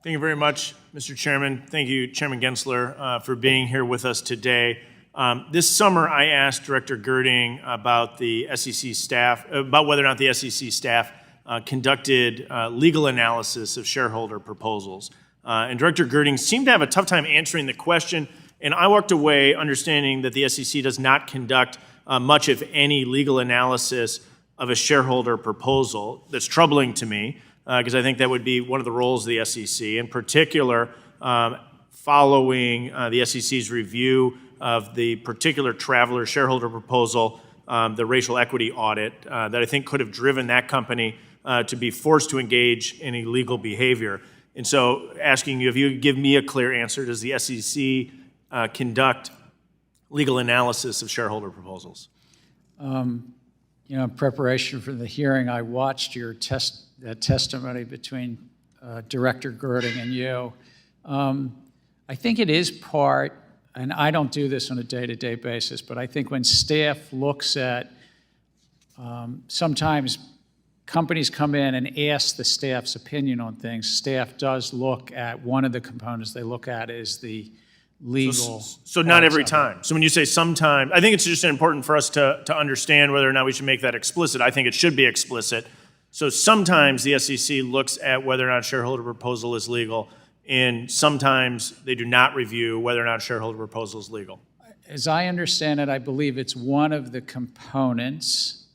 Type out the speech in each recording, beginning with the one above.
Thank you very much, Mr. Chairman. Thank you, Chairman Gensler, for being here with us today. This summer, I asked Director Girding about the SEC staff, about whether or not the SEC staff conducted legal analysis of shareholder proposals. And Director Girding seemed to have a tough time answering the question, and I walked away understanding that the SEC does not conduct much, if any, legal analysis of a shareholder proposal. That's troubling to me, because I think that would be one of the roles of the SEC, in particular, following the SEC's review of the particular Traveler shareholder proposal, the racial equity audit, that I think could have driven that company to be forced to engage in illegal behavior. And so asking you if you could give me a clear answer, does the SEC conduct legal analysis of shareholder proposals? In preparation for the hearing, I watched your testimony between Director Girding and you. I think it is part, and I don't do this on a day-to-day basis, but I think when staff looks at, sometimes companies come in and ask the staff's opinion on things. Staff does look at, one of the components they look at is the legal. So not every time. So when you say sometime, I think it's just important for us to understand whether or not we should make that explicit. I think it should be explicit. So sometimes the SEC looks at whether or not a shareholder proposal is legal, and sometimes they do not review whether or not a shareholder proposal is legal. As I understand it, I believe it's one of the components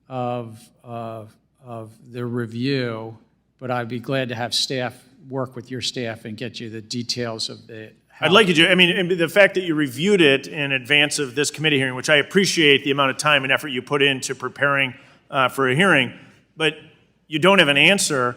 of the review, but I'd be glad to have staff work with your staff and get you the details of the. I'd like you to. I mean, the fact that you reviewed it in advance of this committee hearing, which I appreciate the amount of time and effort you put into preparing for a hearing, but you don't have an answer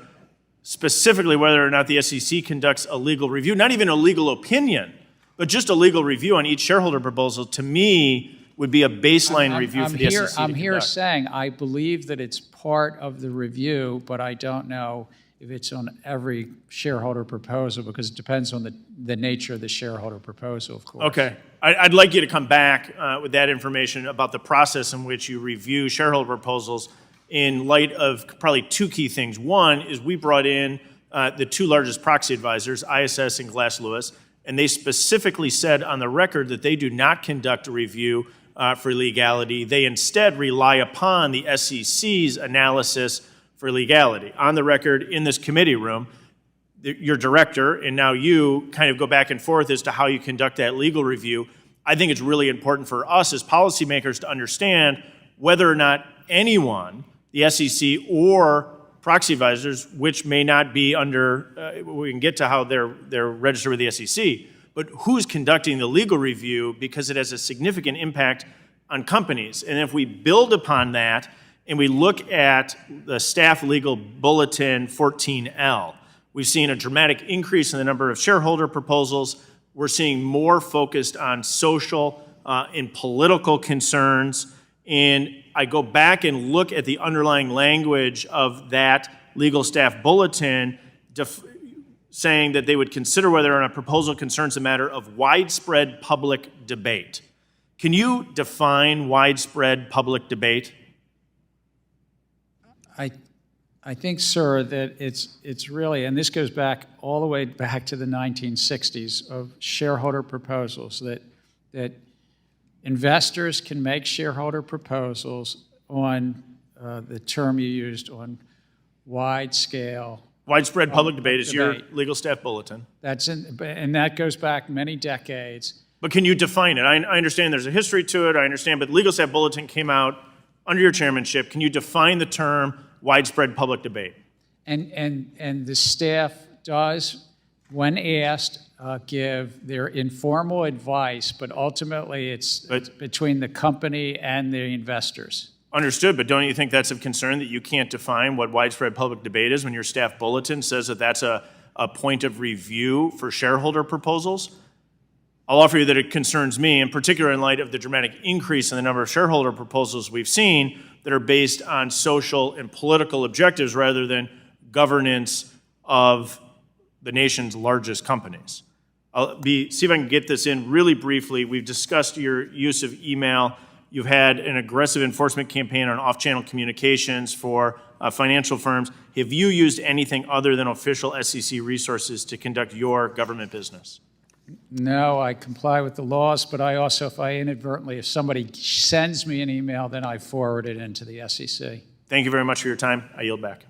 specifically whether or not the SEC conducts a legal review, not even a legal opinion, but just a legal review on each shareholder proposal, to me, would be a baseline review for the SEC. I'm here saying I believe that it's part of the review, but I don't know if it's on every shareholder proposal, because it depends on the nature of the shareholder proposal, of course. Okay. I'd like you to come back with that information about the process in which you review shareholder proposals in light of probably two key things. One is we brought in the two largest proxy advisors, ISS and Glass Lewis, and they specifically said on the record that they do not conduct a review for legality. They instead rely upon the SEC's analysis for legality. On the record in this committee room, your director and now you kind of go back and forth as to how you conduct that legal review. I think it's really important for us as policymakers to understand whether or not anyone, the SEC or proxy advisors, which may not be under, we can get to how they're registered with the SEC, but who's conducting the legal review, because it has a significant impact on companies. And if we build upon that and we look at the staff legal bulletin 14L, we've seen a dramatic increase in the number of shareholder proposals. We're seeing more focused on social and political concerns. And I go back and look at the underlying language of that legal staff bulletin, saying that they would consider whether or not a proposal concerns a matter of widespread public debate. Can you define widespread public debate? I think, sir, that it's really, and this goes back all the way back to the 1960s, of shareholder proposals, that investors can make shareholder proposals on the term you used, on wide scale. Widespread public debate is your legal staff bulletin. And that goes back many decades. But can you define it? I understand there's a history to it, I understand, but the legal staff bulletin came out under your chairmanship. Can you define the term widespread public debate? And the staff does, when asked, give their informal advice, but ultimately it's between the company and the investors. Understood, but don't you think that's of concern that you can't define what widespread public debate is when your staff bulletin says that that's a point of review for shareholder proposals? I'll offer you that it concerns me, in particular in light of the dramatic increase in the number of shareholder proposals we've seen that are based on social and political objectives rather than governance of the nation's largest companies. See if I can get this in really briefly. We've discussed your use of email. You've had an aggressive enforcement campaign on off-channel communications for financial firms. Have you used anything other than official SEC resources to conduct your government business? No, I comply with the laws, but I also, if somebody sends me an email, then I forward it into the SEC. Thank you very much for your time. I yield back.